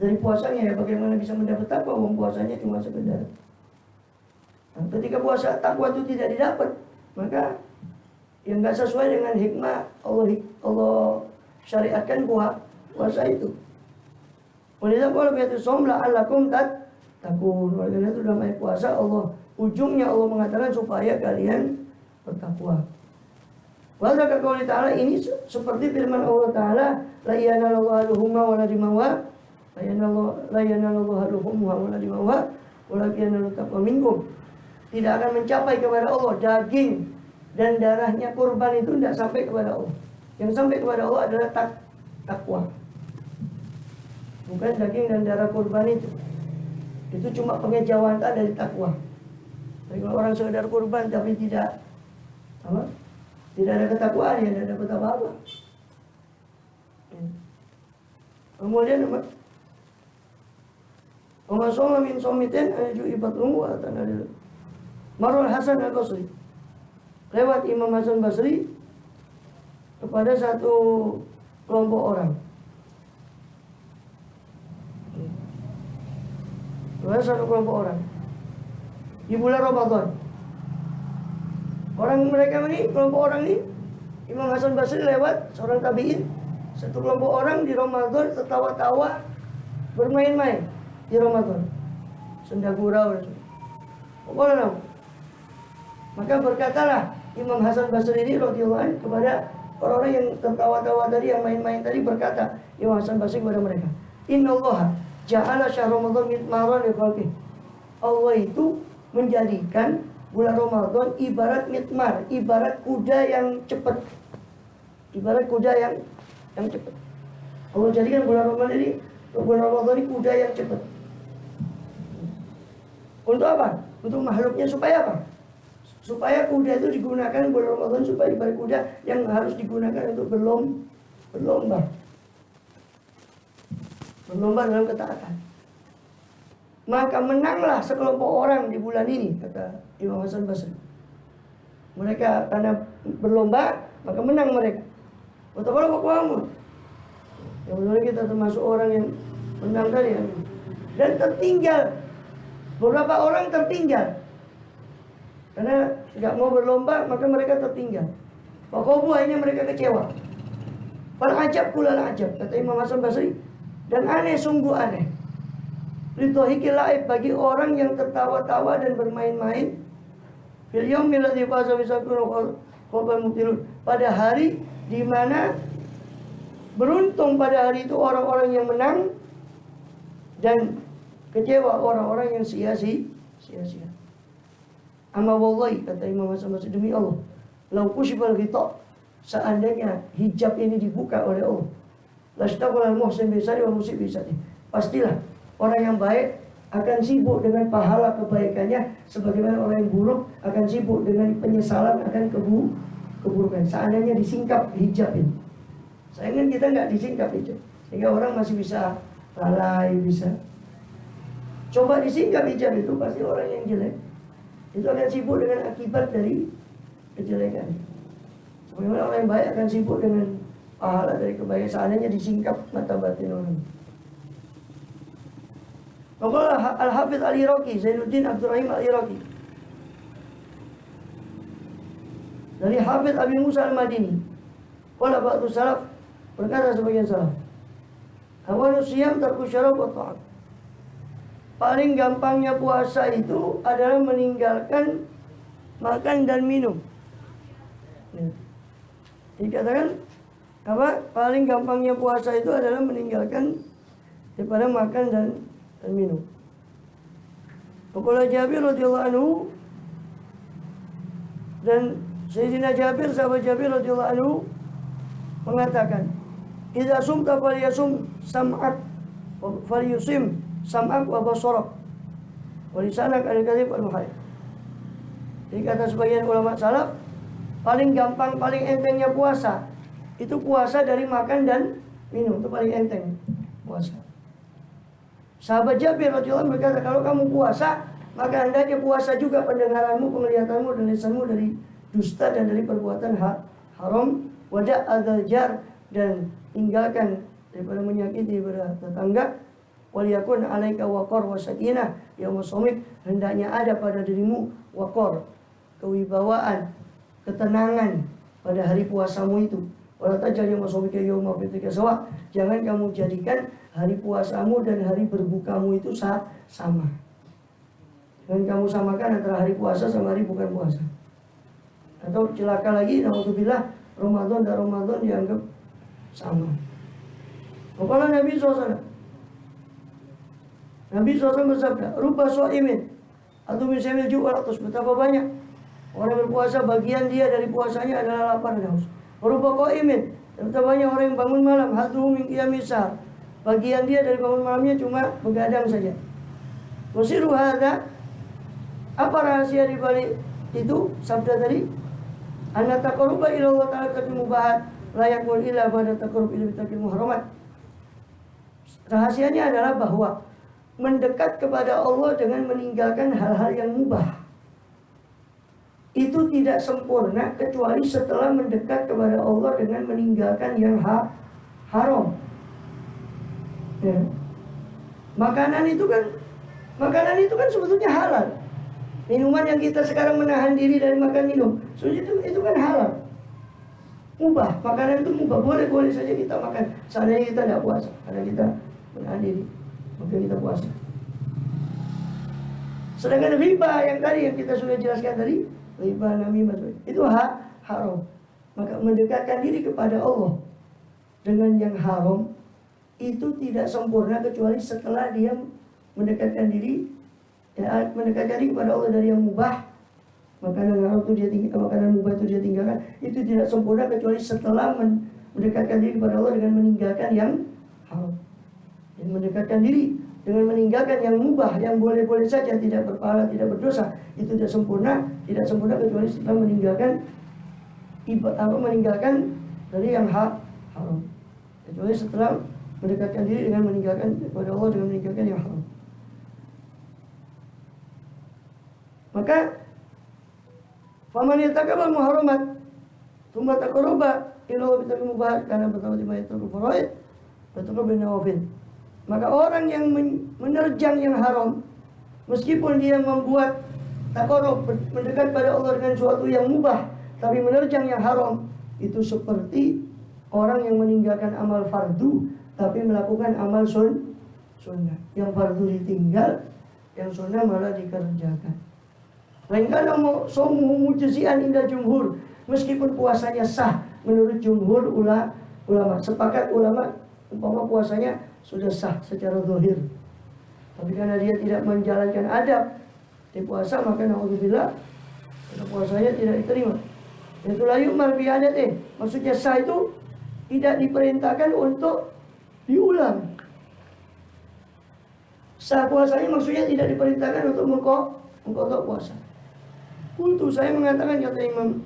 dari puasanya, ya bagaimana bisa mendapat takwa? Wong puasanya cuma sekedar. Nah, ketika puasa takwa itu tidak didapat, maka yang nggak sesuai dengan hikmah Allah syariatkan puasa itu. Oleh itu kalau begitu somla alakum takun. Oleh itu dalam ayat puasa Allah ujungnya Allah mengatakan supaya kalian bertakwa. Walaupun kalau Ta'ala ini seperti firman Allah Ta'ala, la yanallahu luhumma wala dimawwa, la yanallahu luhumma wala dimawwa, walakin yanalut taqwa minkum. Tidak akan mencapai kepada Allah daging dan darahnya kurban itu tidak sampai kepada Allah. Yang sampai kepada Allah adalah takwa. Bukan daging dan darah kurban itu. Itu cuma pengejawatan dari takwa. Jadi kalau orang sekedar kurban tapi tidak ada ketakwaan, ya tidak dapat apa-apa. Kemudian Rasulullah min somitin aju ibatlumu wa tanadil. Marul Hasan al-Basri, lewat Imam Hasan Basri kepada satu kelompok orang. Kepada satu kelompok orang di bulan Ramadan. Orang mereka ini, kelompok orang ini, Imam Hasan Basri lewat seorang tabi'in, satu kelompok orang di Ramadan tertawa-tawa, bermain-main di Ramadan, senda gurau dan sebagainya. Maka berkatalah Imam Hasan Basri ini radhiyallahu anhu kepada orang-orang yang tertawa-tawa tadi, yang main-main tadi, berkata Imam Hasan Basri kepada mereka, Innallaha ja'ala syahr Ramadan mitmaran li khalqihi. Allah itu menjadikan bulan Ramadan ibarat mitmar, ibarat kuda yang cepat. Ibarat kuda yang cepat. Allah jadikan bulan Ramadan ini kuda yang cepat. Untuk apa? Untuk makhluknya supaya apa? Supaya kuda itu digunakan bulan Ramadan supaya ibarat kuda yang harus digunakan untuk berlomba. Berlomba dalam ketaatan. Maka menanglah sekelompok orang di bulan ini, kata Imam Hasan Basri. Mereka karena berlomba, maka menang mereka. Atau kalau kamu, yang benar kita termasuk orang yang menang tadi, dan tertinggal. Beberapa orang tertinggal karena tidak mau berlomba, maka mereka tertinggal. Pokoknya akhirnya mereka kecewa. Fal ajab kulal ajab, kata Imam Hasan Basri. Dan aneh, sungguh aneh. Litohiki laib, bagi orang yang tertawa-tawa dan bermain-main. Fil yaumil ladzi faza bisakun qalbal mubtilun, pada hari di mana beruntung pada hari itu orang-orang yang menang dan kecewa orang-orang yang sia-sia. Amma wallahi, kata Imam Hasan Basri, demi Allah, lau kushifal ghita, seandainya hijab ini dibuka oleh Allah, lastaqal muhsin bisari wa musib bisati, pastilah orang yang baik akan sibuk dengan pahala kebaikannya, sebagaimana orang yang buruk akan sibuk dengan penyesalan akan keburukan. Seandainya disingkap hijabin. Sayangnya kita nggak disingkap hijab, sehingga orang masih bisa lalai, bisa. Coba disingkap hijab itu pasti orang yang jelek itu akan sibuk dengan akibat dari kejelekan. Sebagaimana orang yang baik akan sibuk dengan pahala dari kebaikan. Seandainya disingkap mata batin orang. Maka Al-Hafidz Al-Iraqi, Zainuddin Abdurrahim Al-Iraqi, dari Hafidz Abi Musa Al-Madini, qala ba'du salaf, berkata sebagian salaf, awalus siyam tarku syarab wa ta'am. Paling gampangnya puasa itu adalah meninggalkan makan dan minum. Dikatakan apa? Paling gampangnya puasa itu adalah meninggalkan daripada makan dan minum. Qala Jabir radhiyallahu anhu, dan Sayyidina Jabir, sahabat Jabir radhiyallahu anhu mengatakan, "Idza sumta falyasum sam'ak wa falyusim sam'ak wa basarak wa lisanak al-kadhib wal-muhayy." Jadi kata sebagian ulama salaf, paling gampang, paling entengnya puasa itu puasa dari makan dan minum. Itu paling enteng puasa. Sahabat Jabir radhiyallahu anhu berkata, kalau kamu puasa, maka hendaknya puasa juga pendengaranmu, penglihatanmu, dan lisanmu dari dusta dan dari perbuatan haram. Wada' adzal-jar, dan tinggalkan daripada menyakiti tetangga. Waliyakun alaika waqar wa sakinah yauma shaumik, hendaknya ada pada dirimu waqar, kewibawaan, ketenangan pada hari puasamu itu. Wala tajal yauma shaumika yauma fitrika sawa, jangan kamu jadikan hari puasamu dan hari berbukamu itu sama. Jangan kamu samakan antara hari puasa sama hari bukan puasa. Atau celaka lagi, naudzubillah, Ramadan dan Ramadan dianggap sama. Kalau Nabi SAW bersabda, rupa so'imin atau misalnya juga ratus, betapa banyak orang berpuasa, bagian dia dari puasanya adalah lapar dan haus. Rupa qa'imin, betapa banyak orang yang bangun malam, hadruhu min qiyamis sahar, bagian dia dari bangun malamnya cuma begadang saja. Wasiru hadza, apa rahasia di balik itu sabda tadi? Anna taqarruba ila Allah ta'ala bil mubahat la yakun illa ba'da taqarrub ila bitarkil muharramat. Rahasianya adalah bahwa mendekat kepada Allah dengan meninggalkan hal-hal yang mubah itu tidak sempurna kecuali setelah mendekat kepada Allah dengan meninggalkan yang haram. Ya. Makanan itu kan sebetulnya halal. Minuman yang kita sekarang menahan diri dari makan minum, itu kan halal. Mubah, makanan itu mubah, boleh saja kita makan. Seandainya kita tidak puasa, karena kita menahan diri, maka kita puasa. Sedangkan riba yang tadi yang kita sudah jelaskan tadi, riba, namimah, itu haram. Maka mendekatkan diri kepada Allah dengan yang haram itu tidak sempurna kecuali setelah dia mendekatkan diri kepada Allah dari yang mubah. Makanan haram itu dia tinggalkan, makanan mubah itu dia tinggalkan. Itu tidak sempurna kecuali setelah mendekatkan diri kepada Allah dengan meninggalkan yang haram. Dan mendekatkan diri dengan meninggalkan yang mubah, yang boleh-boleh saja, tidak berpahala, tidak berdosa, itu tidak sempurna kecuali setelah meninggalkan dari yang haram. Kecuali setelah mendekatkan diri dengan meninggalkan kepada Allah dengan meninggalkan yang haram. Maka faman yatakabal muharramat thumma taqarraba ila Allah bitarkil mubahat kana betawati ma yatrukul faraid wa taqarraba bin nawafil. Maka orang yang menerjang yang haram, meskipun dia membuat taqarrub, mendekat pada Allah dengan sesuatu yang mubah, tapi menerjang yang haram, itu seperti orang yang meninggalkan amal fardu tapi melakukan amal sunnah. Yang fardu ditinggal, yang sunnah malah dikerjakan. Lainkan somuhu mujzi'an inda jumhur, meskipun puasanya sah menurut jumhur ulama. Sepakat ulama umpama puasanya sudah sah secara zahir, tapi karena dia tidak menjalankan adab di puasa, maka naudzubillah puasanya tidak diterima. Itu la yu'mal bi adatih, maksudnya sah itu tidak diperintahkan untuk diulang. Sah puasanya maksudnya tidak diperintahkan untuk mengkodok puasa. Untuk saya mengatakan, kata Imam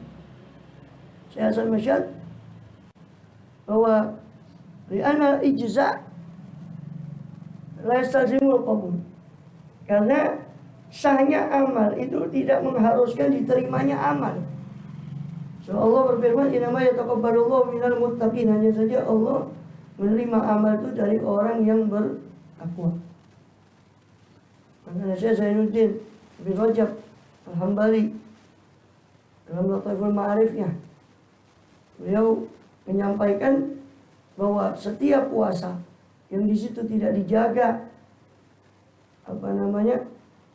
Syekh Hasan Masyad bahwa li'anna ijza' la yastalzimul qabul. Karena sahnya amal itu tidak mengharuskan diterimanya amal. So Allah berfirman, "Innama yataqabbalullahu minal muttaqin." Hanya saja Allah menerima amal itu dari orang yang bertakwa. Maka Syekh Zainuddin bin Rajab Al-Hambali dalam Lataiful Ma'arifnya, beliau menyampaikan bahwa setiap puasa yang di situ tidak dijaga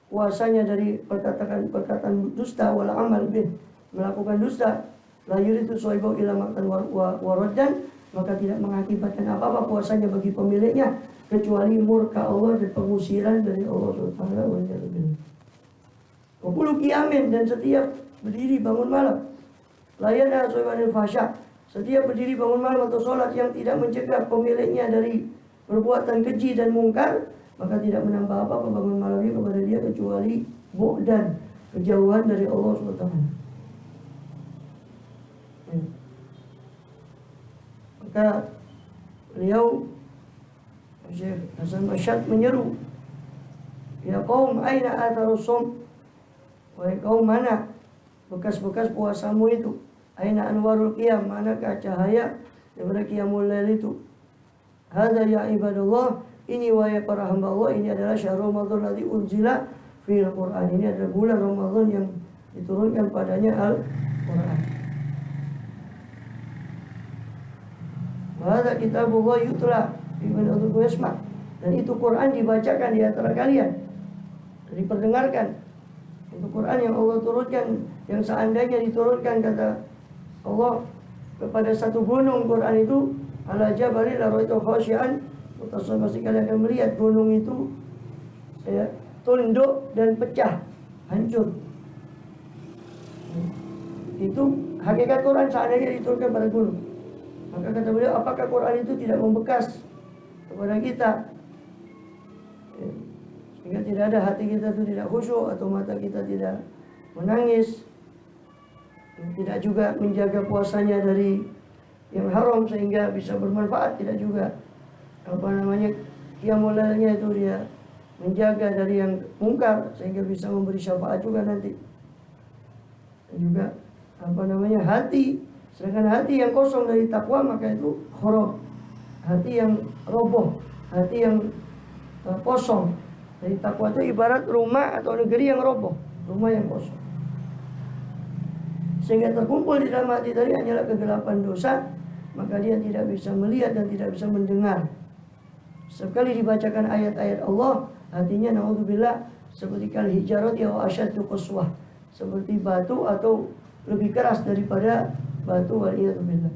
puasanya dari perkataan dusta wal amal bih, melakukan dusta, la yuridu shaibahu ila maqtan waraddan, maka tidak mengakibatkan apa-apa puasanya bagi pemiliknya kecuali murka Allah dan pengusiran dari Allah Subhanahu wa taala. Wa kullu qiyamin, dan setiap berdiri bangun malam, layana shaibanil fasya, setiap berdiri bangun malam atau sholat yang tidak mencegah pemiliknya dari perbuatan keji dan mungkar, maka tidak menambah apa-apa bangun malamnya kepada dia kecuali bu'dan, kejauhan dari Allah SWT. Maka beliau Syekh Hasan Masyad menyeru, ya kaum, aina atharus shaum, wahai kaum, mana bekas-bekas puasamu itu? Aina anwarul qiyam, manakah cahaya daripada qiyamul lail itu? Hadza ya ibadallah, ini wahai para hamba Allah, ini adalah syahrul Ramadan ladzi unzila fil Qur'an. Ini adalah bulan Ramadan yang diturunkan padanya Al-Qur'an. Wa hadza kitabullah yutla biman adhu yasma, dan itu Quran dibacakan di antara kalian, diperdengarkan. Itu Quran yang Allah turunkan, yang seandainya diturunkan kata Allah kepada satu gunung, Quran itu ala jabali la ra'aitu khashi'an, pasti kalian akan melihat gunung itu tunduk dan pecah, hancur. Itu hakikat Quran seandainya diturunkan pada gunung. Maka kata beliau, apakah Quran itu tidak membekas kepada kita, sehingga tidak ada, hati kita itu tidak khusyuk atau mata kita tidak menangis, tidak juga menjaga puasanya dari yang haram sehingga bisa bermanfaat, tidak juga qiyamul lailnya itu dia menjaga dari yang mungkar sehingga bisa memberi syafaat juga nanti. Dan juga hati, sedangkan hati yang kosong dari takwa maka itu khorob, hati yang roboh, hati yang kosong dari takwa itu ibarat rumah atau negeri yang roboh, rumah yang kosong, sehingga terkumpul di dalam hati tadi hanyalah kegelapan dosa, maka dia tidak bisa melihat dan tidak bisa mendengar. Sekali dibacakan ayat-ayat Allah, hatinya naudzubillah seperti kal hijarat ya asyaddu qaswah, seperti batu atau lebih keras daripada batu, waliyadzubillah.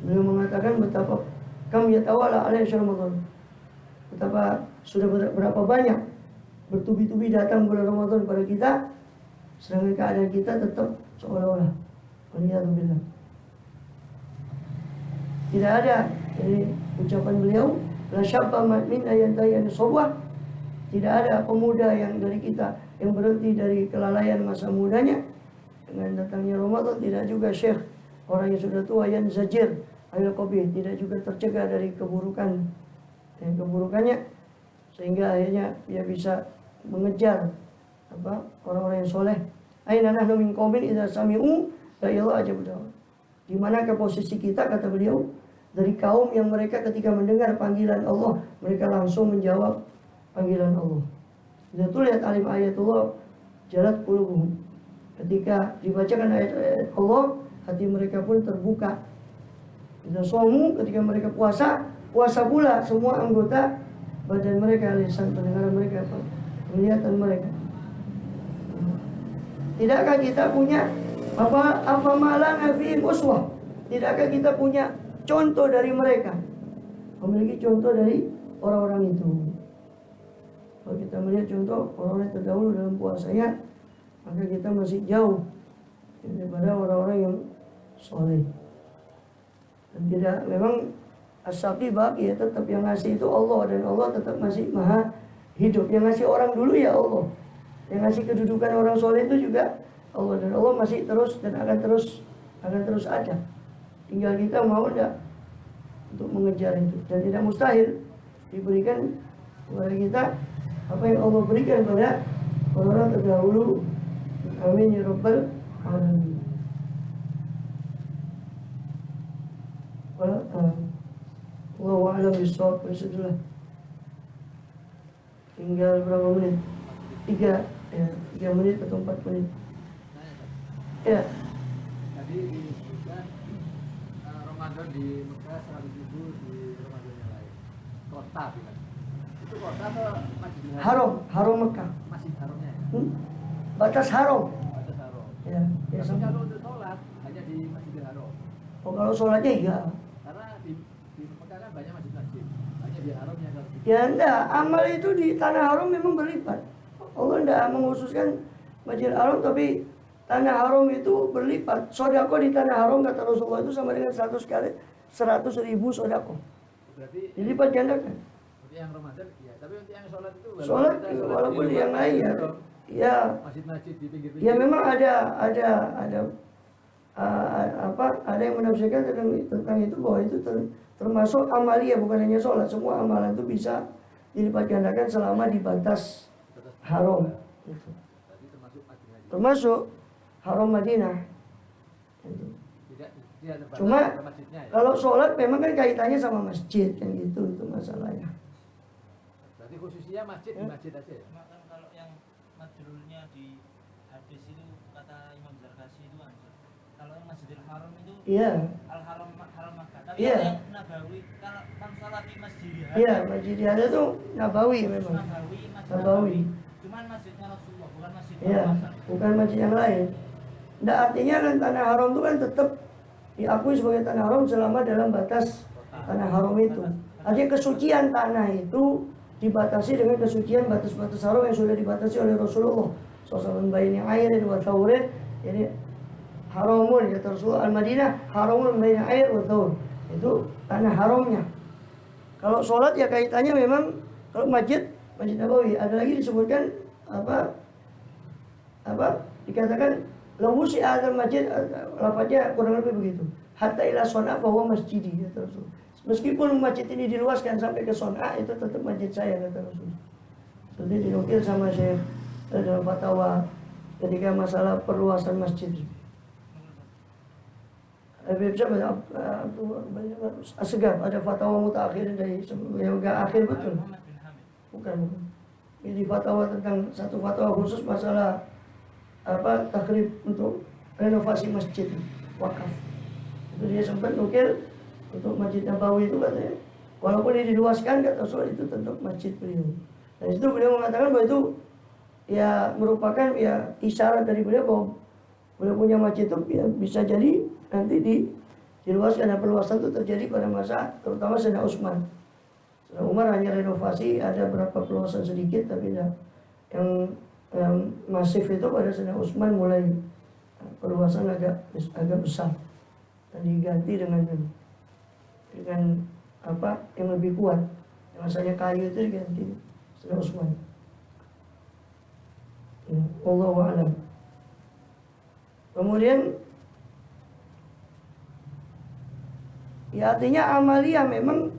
Beliau mengatakan betapa kam yatawala alaihi Ramadan, betapa sudah berapa banyak bertubi-tubi datang bulan Ramadan pada kita, sedangkan keadaan kita tetap seolah-olah, waliyadzubillah. Tidak ada, ini ucapan beliau, la syabba min ayantayan sobah, tidak ada pemuda yang dari kita yang berhenti dari kelalaian masa mudanya dengan datangnya Ramadan. Tidak juga syekh, orang yang sudah tua, yang zajir ayat qabih, tidak juga tercegah dari keburukannya, sehingga akhirnya dia bisa mengejar orang-orang yang soleh. Aina nahnu min qaumin idza sami'u la ilaha illa, di manakah posisi kita, kata beliau, dari kaum yang mereka ketika mendengar panggilan Allah, mereka langsung menjawab panggilan Allah. Itu lihat alim ayatullah jalat qulubuhum, ketika dibacakan ayat-ayat Allah, hati mereka pun terbuka. Idza shamu, ketika mereka puasa pula semua anggota badan mereka, lisan, pendengaran mereka, penglihatan mereka. Tidakkah kita punya apa malana fihim uswah? Tidakkah kita punya contoh dari mereka, memiliki contoh dari orang-orang itu? Kalau kita melihat contoh orang-orang terdahulu dalam puasanya, maka kita masih jauh daripada orang-orang yang soleh. Dan tidak, memang as-saqi baqi, ya, tetap yang ngasih itu Allah, dan Allah tetap masih maha hidup. Yang ngasih orang dulu ya Allah, yang ngasih kedudukan orang soleh itu juga Allah, dan Allah masih terus dan akan terus ada. Tinggal kita mau enggak untuk mengejar itu, dan tidak mustahil diberikan kepada kita apa yang Allah berikan pada orang terdahulu. Amin ya rabbal alamin. Wallahu a'lam bishawab. Sudah tinggal berapa menit? 3 menit atau 4 menit. Ya. Tadi disebutkan Ramadan di Mekah 100.000 di Ramadan yang lain. Kota bilang. Itu kota atau Masjidil Haram? Haram Mekah. Masjid Haramnya ya? Batas haram. Batas Haram. Ya, Tapi kalau untuk sholat hanya di Masjidil Haram. Oh, kalau sholatnya iya. Karena di Mekah kan banyak masjid-masjid. Hanya di Haram yang harus. Ya enggak, amal itu di tanah haram memang berlipat. Allah enggak mengkhususkan Masjidil Haram, tapi tanah haram itu berlipat. Sodako di tanah haram kata Rasulullah itu sama dengan 100 ribu sodako. Berarti dilipat gandakan. untuk yang Ramadan ya, tapi untuk yang sholat itu Sholat walaupun di yang lain ya. Ya, masjid-masjid di pinggir-pinggir. ya memang ada ada yang menafsirkan tentang itu bahwa itu termasuk amalia, bukan hanya sholat. Semua amalan itu bisa dilipat gandakan selama di batas haram. Gitu. Tadi termasuk Madinah. Termasuk haram Madinah. Gitu. Tidak terbatas Cuma ke masjidnya ya. kalau sholat memang kan kaitannya sama masjid kan gitu, itu masalahnya. Berarti khususnya masjid di masjid aja ya. Kan kalau yang madrulnya di hadis itu kata Imam Zarkashi itu kalau yang Masjidil Haram itu Iya. Al Haram Makkah. Tapi Iya. yang Nabawi kalau kan salat di Masjidil Haram. Iya, Masjidil Haram itu Nabawi memang. Masjid Nabawi. Cuman masjidnya Rasulullah, bukan masjid Iya, bukan masjid yang lain. Nah, artinya kan tanah haram itu kan tetap diakui sebagai tanah haram selama dalam batas tanah haram itu. Artinya kesucian tanah itu dibatasi dengan kesucian batas-batas haram yang sudah dibatasi oleh Rasulullah SAW. Baini airin wa thawrin, jadi haramun kata Rasulullah, al-Madinah haramun baini air wa thawr. Itu tanah haramnya. Kalau sholat ya kaitannya memang kalau Masjid Nabawi. Ada lagi disebutkan dikatakan lawusi adal masjid, lafadznya kurang lebih begitu. Hatta ila sona bahwa masjidi kata Rasul. Meskipun masjid ini diluaskan sampai ke Sona, itu tetap masjid saya kata Rasul. Jadi dinukil sama Syekh dalam fatwa ketika masalah perluasan masjid. Habib siapa? Asgar, ada fatwa mutaakhirin dari yang enggak akhir betul. Bukan. Ini fatwa tentang satu fatwa khusus masalah takrib untuk renovasi masjid wakaf. Itu dia sempat nukil untuk Masjid Nabawi itu katanya, walaupun ini diluaskan kata Rasul itu tetap masjid beliau. Dan itu beliau mengatakan bahwa itu ya merupakan ya isyarat dari beliau bahwa beliau punya masjid itu ya, bisa jadi nanti diluaskan, dan perluasan itu terjadi pada masa terutama Sayyidina Utsman. Sayyidina Umar hanya renovasi, ada beberapa perluasan sedikit, tapi ya, yang masif itu pada Sayyidina Utsman mulai perluasan agak besar dan diganti dengan yang lebih kuat, yang asalnya kayu itu diganti Sayyidina Utsman. Ya, wallahu a'lam. Kemudian ya artinya amalia memang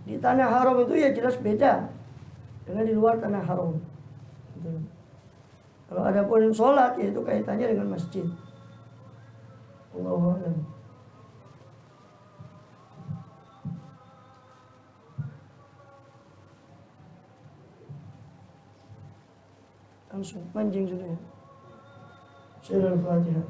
di tanah haram itu ya jelas beda dengan di luar tanah haram. Gitu. Kalau ada pun sholat ya itu kaitannya dengan masjid. Allahu a'lam. Langsung panjang sudah ya. Surah Al-Fatihah.